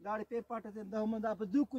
गाड़ी पे पाटे से दहम दा दुख को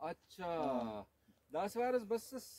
अच्छा दास वारस बस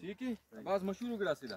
ठीक है बाज मशहूर गड़ा सीधा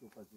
चुका सी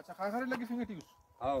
अच्छा खाखरे लगी फिंगटी उस हां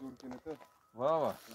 जोड़ के न वाह वाह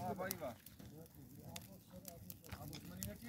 हां भाई वाह अब उस मनिंगटी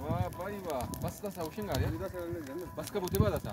वाह भाई वाह बस का साउशिंग आ गया बस का बुते बात था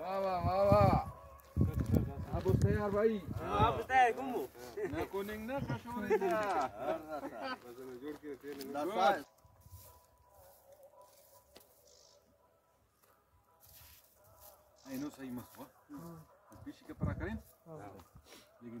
वाह वाह वाह वाह अब उसने यार भाई आप बताए घूमो ना कोनिंग ना कशोरी ना जोड़ के तेल आई नो सही मत हुआ बीच के परा करें लेकिन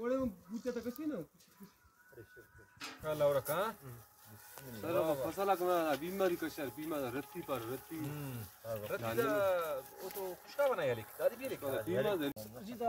ओळे बुते त कशी ना का लावरा का सर फसला का बीमारी का शर बीमार रत्ती पर रत्ती ओ तो खुशका बनाया लेक दादी भी लेक बीमार सीधा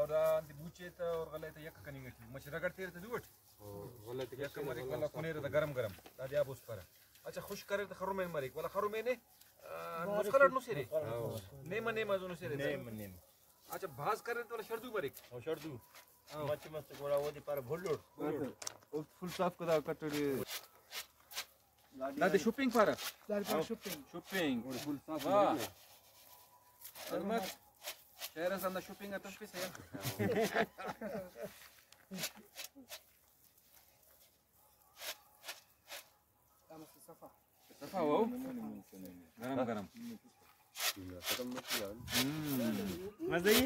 और अंति बुचे त और गले त एक कनिंगटी मछ रगड़ते त दुवट गलत एक मरिक वाला कोनेर त गरम दादी अब उस पर अच्छा खुश करे त खरुमेन मरिक वाला खरुमेन मुस्कलट नुसेरे नेम नुसेरे अच्छा भाज करे तो शर्दू बरिक शर्दू मच्छी मस्त गोळा होती पार भोलोड फुल साफ कदा कटडी दादी शॉपिंग पार शॉपिंग फुल साफ अलमत शहर संदा शॉपिंग आता स्पेस है सफा वो गरम गरम मजे ही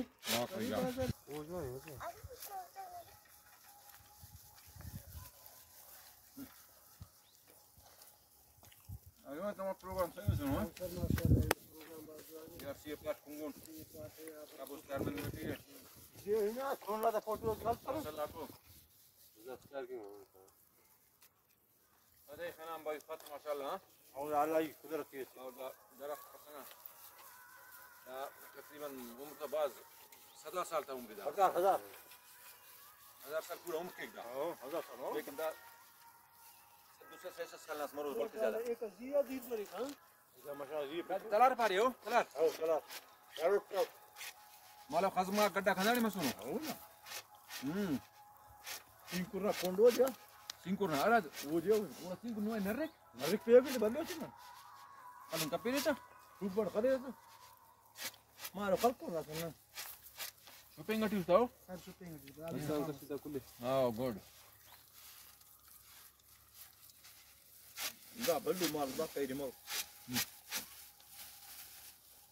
Agora tá uma programação, não é? Já se é para Congo. A buscar bem aqui. ये ना कोनला दा फोटो गलत पर चला को अरे खनाम भाई फत माशाल्लाह और अल्लाह की कुदरत है और दरख्त पसना तकरीबन उम्र का बाज 17 साल था उम्र दा 1000 साल पूरा उम्र के दा 1000 साल लेकिन दा दूसरे 6 साल नास मरो बोलते ज्यादा एक जिया दीद मरी हां माशाल्लाह ये तलार पारियो तलार आओ चला यार माला खजमा गड्ढा खनाड़ी में सुनो सिंकुरा कोंडो जा सिंकुरना अरे वो जो वो सिंकुर नो नरक नरिक पे भी बंदो छ ना अन कपेरे था ऊपर करे तो मारो खल को रहा ना शॉपिंग गटी उताओ सर शूटिंग हां गुड गा बल्लू माल बा कई रिमो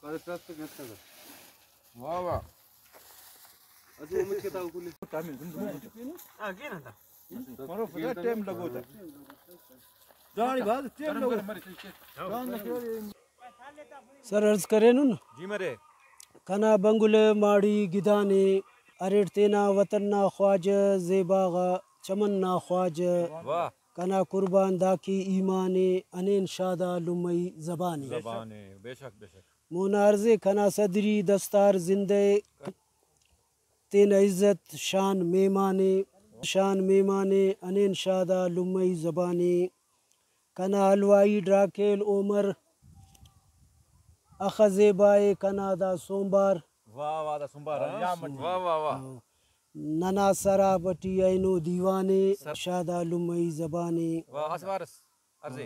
काय त्रास घेतला का वाह वाह अजून उमेद घेता कुले टाइम हां के ना मारो फिर टाइम लगो था जानी बात टाइम लगो जान के सर अर्ज करे नु जी मेरे कना बंगुल माड़ी गिदाने अरेटतेना वतन्ना ख्वाज जेबागा चमन्ना ख्वाज वाह कना कुर्बान दाकी ईमाने अनेन शादा लुमई जबानी जबाने बेशक मुनार्जे खना सदरी दस्तार जिंदे तेन इज्जत शान मेमाने अनेन शादा लुमई जबानी कना हलवाई ड्राकेल ओमर अखजे बाए कनादा सोमवार वाह वाह दा सुंबार वाह वाह वाह नना सरा बटी ऐनो दीवाने शादा लुमई जबानी वाह असवारस अर्जे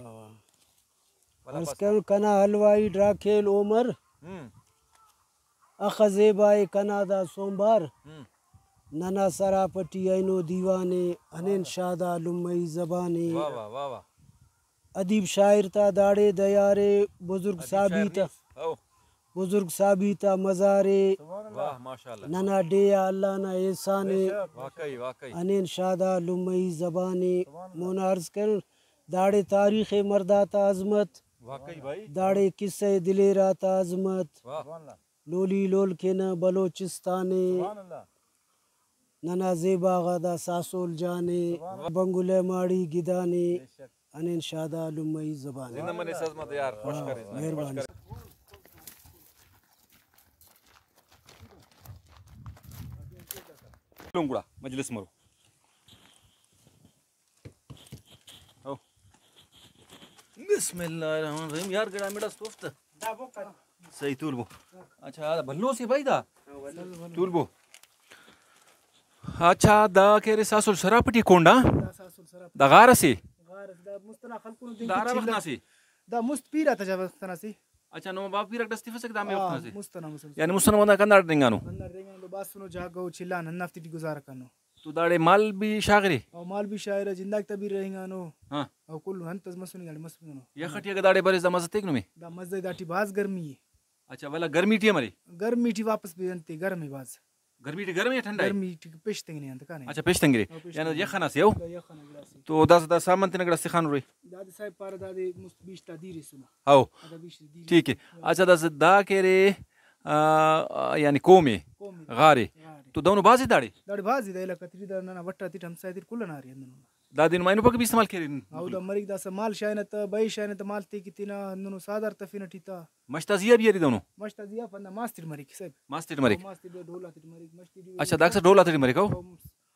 कना हलवाई ड्राकेल ओमर अखजे बाए कनादा सोमवार नना सरा पटी ऐनो दीवाने अनेन शादा लुमई जबानी वाह वाह वाह वाह अदीब शायर ता दाड़े दयारे बुजुर्ग साबिता मजारे वाह माशाल्लाह नना डेया अल्लाह ना एहसाने वाकई वाकई अनेन शादा लुमई जबानी मुनार्ज कर दाड़े तारीख मर्दाता अजमत वाकई भाई दाड़े किस्से दिलेरा ता अजमत वाह लोली लोल के न बलोचिस्ताने नना जेबा गादा सासोल जाने बंगुले माड़ी गिदाने अनेन शादा लुमई जबानी जिंदा मने सजमत यार खुश करे मेहरबानी लुंगड़ा मजलिस मरो ओ बिस्मिल्लाहिर्रहमानिर्रहीम यार गड़ा मेरा दोस्त सही तुलबो अच्छा भल्लो से भाई दा तुलबो अच्छा दा केरे सासुल सरापटी कोंडा दा गारसी दारा वखनासी दा मुस्तपीरा तजवस्तनासी अच्छा नो बाप की रक्तस्ती फसक दामे वखनासी मुस्तना यानी मुसन वंदा कंदा डिंगानो अंदर रेंगन बासुनो जागो चिल्ला नन्नफ्ती दी गुजार कनो तू दाड़े माल भी शागरे और माल भी शायर जिंदा तबी रहेंगानो हां और कुल हंतज मसुनी गाड़ी मसुनो या खटिया के दाड़े बरे जमा सतेक नुमे दा मजे दाटी बाज गर्मी है अच्छा वाला गर्मी टी हमारी गर्मी ठी वापस भी अंते गर्मी बाज गर्मी टी गर्मी ठंडा है गर्मी ठी पेश तंगने अंत काने अच्छा पेश तंगरे यानी ये खाना से हो या खाना गिलासी तो 10 सामान तिन गड़ा सिखान रे दादी साहब पार दादी मुस्त बीस ता दीरी सुना आओ आदा बीस दीरी ठीक है अच्छा दस दा केरे यानी कोमे गारे तो दोनों बाजी दाड़े दाड़ी बाजी दा इला कतरी दा ना वट्टा ती हम साइदिर कुल ना री अंदन दादिन माइनो पक भी इस्तेमाल करें औदा मरिक दा स माल शायनत बई शायनत माल ते कितना ननु सादर तफिन ठीता मश्ताजिया भी यारी दोनों मस्त दिया फंदा मास्टर मरिक सब मास्टर मरिक मास्टर दे ढोला ती मरिक मस्ती दी अच्छा दाक्सा ढोला तरी मरिक हो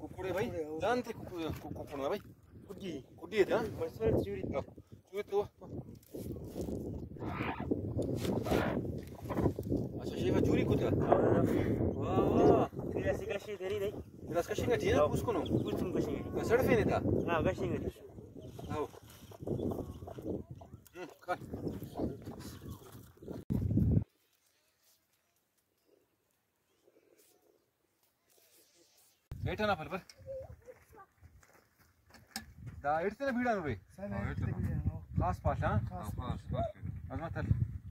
कुकुड़े भाई जानते कुकुड़ा भाई कुड़ी है हाँ चूरी तो अच्छा शेखा चूरी कुत्ता वाह Biraz kaşığı deri de. biraz kaşınga diye na pusku no Kurtum kaşığı. सड़क पे नहीं था Ha kaşığı deri. आओ कर बैठा ना फल पर दा इडते ना भीड़ा नु रे खास पास हां अजमा थल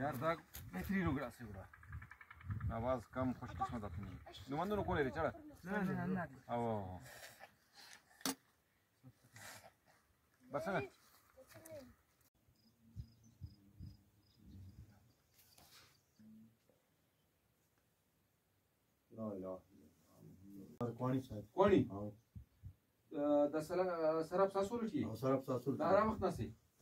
यार दा बेहतरीन हो गया से बड़ा आवाज कम खुश किस्मत अपनी नु मंदो कोले रे चढ़ा ना आओ बस ना कोणी दा सरफ सासुल की सरफ सासुल दारा वक्त नसी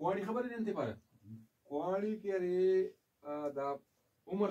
कोणी खबर नहीं थी पर कोणी के रे दा उमर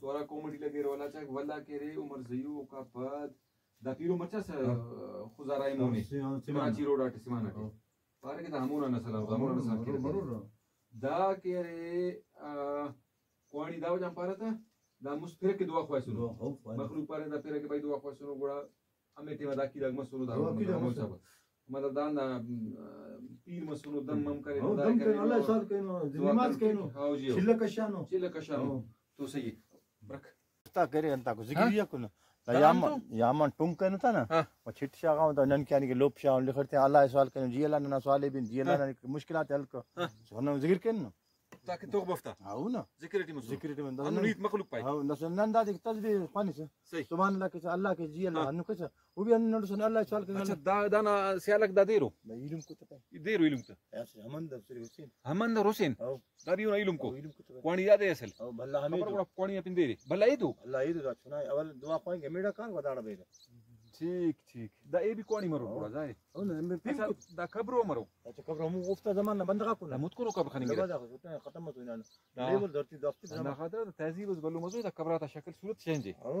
तोरा कोमडी लगे रोला चाक वला के रे उमर जयू का पद दा पीरो मच्चा से खुजाराई मोने कराची रोड आटे सिमाना के पारे के हमोना नसल के दा के रे कोणी दाव जम पारता दा मुस्फिर के दुआ ख्वाय सुनो मखलूक पारे दा पेरे के भाई दुआ ख्वाय सुनो गोड़ा अमेटे दा की दग मसुनो दा मतलब दान पीर मसुनो दम मम करे दम के अल्लाह साथ केनो नमाज केनो हां जी चिल्ला कशानो तो सही रख ता करे अंता को जिक्र या कुन यामन टुम केनो था ना वो छिट शागा तो नन क्या के लोप शाह लिखते अल्लाह सवाल केनो जी अल्लाह ना सवाल भी जी अल्लाह मुश्किलात हल को सोना जिक्र केनो ताकि तो बफ्ता हां ना जिक्र में जिक्र में अनुनीत मखलूक पाई हां नस नंदा दी तस्बीह पानी से सही सुभान अल्लाह के अल्लाह के जी अल्लाह नु कैसा वो भी अन्न सुन अल्लाह सवाल केनो अच्छा दाना सियालक दा देरो इल्म को तो देरो इल्म तो ऐसे हमन दफ्तर हुसैन हमन हुसैन हां दाबियो ना इल्म को इल्म को तो कोणी याद है असल हां भल्ला हमें कोणी अपन दे रे भला ये तू अल्लाह ये तो सुना अवल दुआ पाएंगे मेरा कार वदाड़ा बेरा ठीक ठीक दा ए भी कोणी मरो थोड़ा जाए हो ना मैं अच्छा दा खबरो मरो अच्छा कब्र हम उफ्ता जमाना बंद का कुना मुत करो कब खानी लगा जा होता खत्म मत होना लेवल धरती दफ्तर ना खातर तहजीब उस गल्लो मजो दा कबरा ता शक्ल सूरत चेंज है हो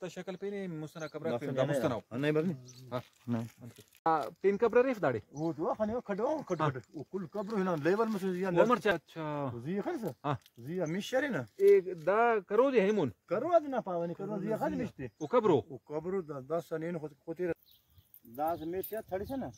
ता शक्ल पे ने मुसना कबरा पे दा मुस्तना नहीं बगनी हां नहीं पेन कबरा रेफ दाड़े वो तो खाने खड़ो खड़ वो कुल कब्र है ना लेवल में से जिया वो मर अच्छा जी खल्स हां जी मिशरी ना एक दा करो जे हेमन करो आज ना पावनी करो जी खाली मिशते वो कबरो वो कब्र 10 सने होती दास मेठ्या थडीस ना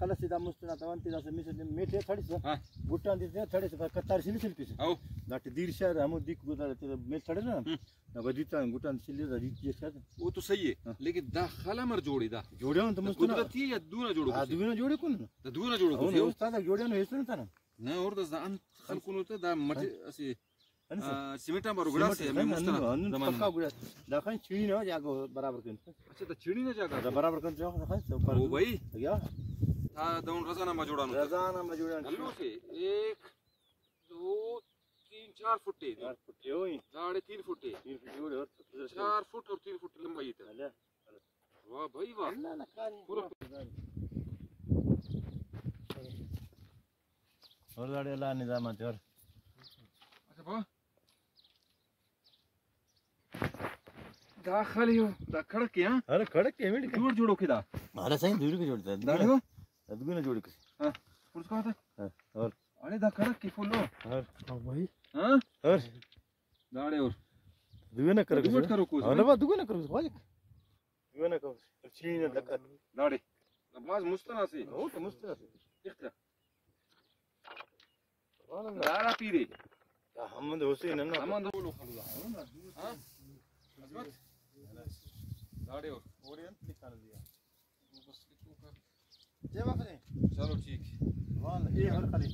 खलास दा मुस्तना तवंती दास मेठ्या थडीस हां गुट्टा दिसने थडीस कतार सिली सिलपीस आओ दाट दीडशे हम दिक गुदा ते मेल थडे ना ना बदीता गुट्टा सिली दा दिक जे वो तो सही है लेकिन दा खला मर जोड़ी दा जोड्या तो मुस्तना कुदरती या दूना जोड़ो आ दुविना जोडे कोण दा दूना जोड़ो हो ना उस्ताद जोड्या न हेस ना ना और दा अन खलकुन होते दा मटे असे सिमेंटा मारो गड़ा से मैं मुस्तना पक्का गुड्या दा खान छिणी न जागो बराबर कन अच्छा दा चिड़ी ना जागा दा बराबर कन जागो खान ओ भाई या था दाउन रजाना मा जोड़ानो रजाना में जोड्या हल्लो से 1 2 3 4 फुट है होई 3.5 फुट है 4 फुट और 3 फुट लंबाई है वाह भाई वाह ना ना खाली पूरा और गाड़ी ला निजाम है और अच्छा बा दा खाली हो दा खड़क है हां अरे खड़क के मिनट जोड़ जोड़ो के दा अरे सही दूर के जोड़ता है दाड़े हो दुगुना जोड़ के हां उसका था और अरे दा खड़क के फुल हो और भाई हां और दाड़े और दुगुना करो दुगुट करो को अरे बा दुगुना करो वाजिक दुगुना करो छीनी न दक दाड़े नमाज मुस्तना से हो तो मुस्तना इख्तियार दारा पीरे हम हुसैन ना हम बोलो खलुदा हां अजमत दाड़े और ओरियन निकाल दिया बस कितु कर जे बकरे चलो ठीक वाल ए हर खाली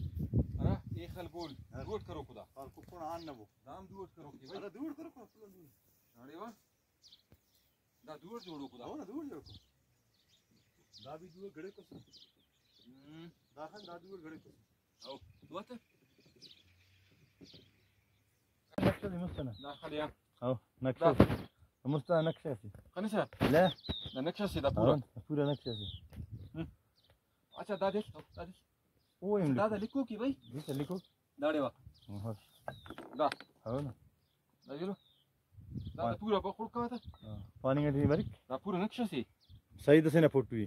अरे एक खल गोल दूट करो खुदा और कुपन आन न वो दाम दूट करो कि भाई अरे दूर करो फुल दूर दाड़े वा दा दूट जोड़ो खुदा हो ना दूर जोड़ दा भी दूर घड़े को दा खान दा दूर घड़े को आओ दुआत नक्शा दे मुस्तना दा खलिया आओ नक्शा मुस्तना नक्शा से कनिसा ला दा नक्शा से दा पूरा पूरा नक्शा से अच्छा दा देख ओ इन दादा लिखो कि भाई जी लिखो दाड़े वा हो दा हो ना दा जिलो दा पूरा पकड़ का था पानी का दी मरिक दा पूरा नक्शा से सही दसे ना फोटो भी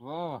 वाह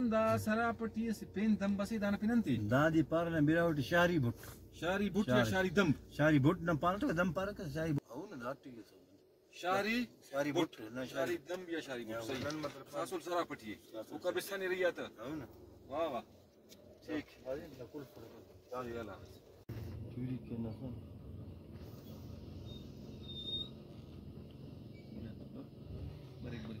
दा सरापटी से पेन दम बसे दाना पिनंती दादी पारना बिरावट शारी बुट शारी बुट या शारी दम शारी बुट न पारना तो दम पार का शारी हो ना दाटी के शारी शारी बुट ना शारी दम या शारी बुट सही मतलब सासुल सरापटी वो कब्रिस्तान एरिया था हो ना वाह वाह ठीक अरे नकुल चल याला चूरी के ना बरे बरे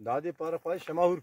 दादी पार पाय शमाहुर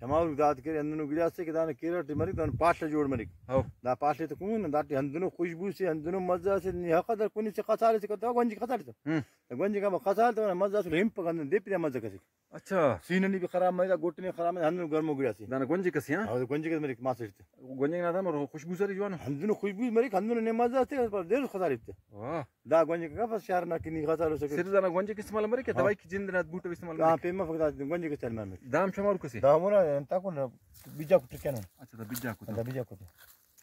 शमाहुर दाद के अंदर गिरासे के दाने केरट मरी दान पाटले जोड़ मरी हो दा पाटले तो कौन दाटी अंदनो खुशबू से अंदनो मजा से निहा कदर कोनी से कसाले से कता गंजी कसाले तो गंजी का कसाल तो मजा से हिम पकन दे पिया मजा कसी अच्छा सीननी भी खराब मरी गोटनी खराब में अंदनो गर्म हो गया सी दाना गंजी कसी हां और गंजी के मरी मासे गंजी ना था मरो खुशबू सरी जवान अंदनो खुशबू मरी अंदनो ने मजा से पर देर कसाले थे वाह दा गंजी का बस यार ना किनी कसालो से सिर दाना गंजी के इस्तेमाल मरे के दवाई की जिंद रात बूटे इस्तेमाल हां पे में फकदा गंजी के चल में दाम शमावर कसी दा मोरा ताको बीजा कुट केन अच्छा दा बिजा को दा बीजा कुट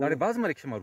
दाड़े बाज मरे शमावर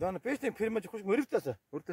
दाना पेस्ट फिर मैं खुश मरिफ्ता सा उरते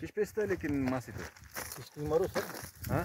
किस पेस्ट है लेकिन मासी तो इसकी मरो सर हां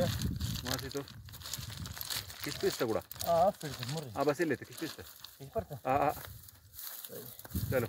या मासी तो किस पेस्ट गुड़ा फिर मर आ बस लेते किस पेस्ट इस पर था चलो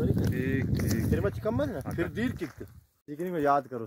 मरी ठीक ठीक फिर मैं कमल ना फिर दीर किक लेकिन मैं याद करो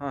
ಹಾ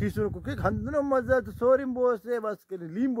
खीसुनो को केक हंदनो मजा तो सोरिम बोसे बस के लींबो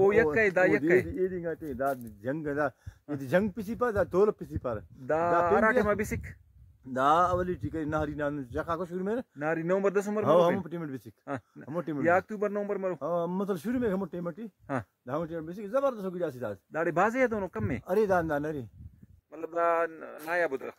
ओ यक्काय दा यक्काय ये दिंगाते दा जंग दा ये जंग पिसी पर दा तोल पिसी पर दा आराटे मा बिसिक दा अवली टिके नारी नान जका को शुरू में नारी नवंबर 10 हां हम टीमेट बिसिक हम टीमेट या अक्टूबर नवंबर मरो हां मतलब शुरू में हम टीमेट हां हम टीमेट बिसिक जबरदस्त हो गया सी दा दाड़ी बाजे है दोनों कम में अरे दान दान अरे मतलब दा नायाब उधर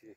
ठीक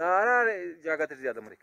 ना ना जगह तेरी ज्यादा मरिक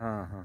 हाँ हाँ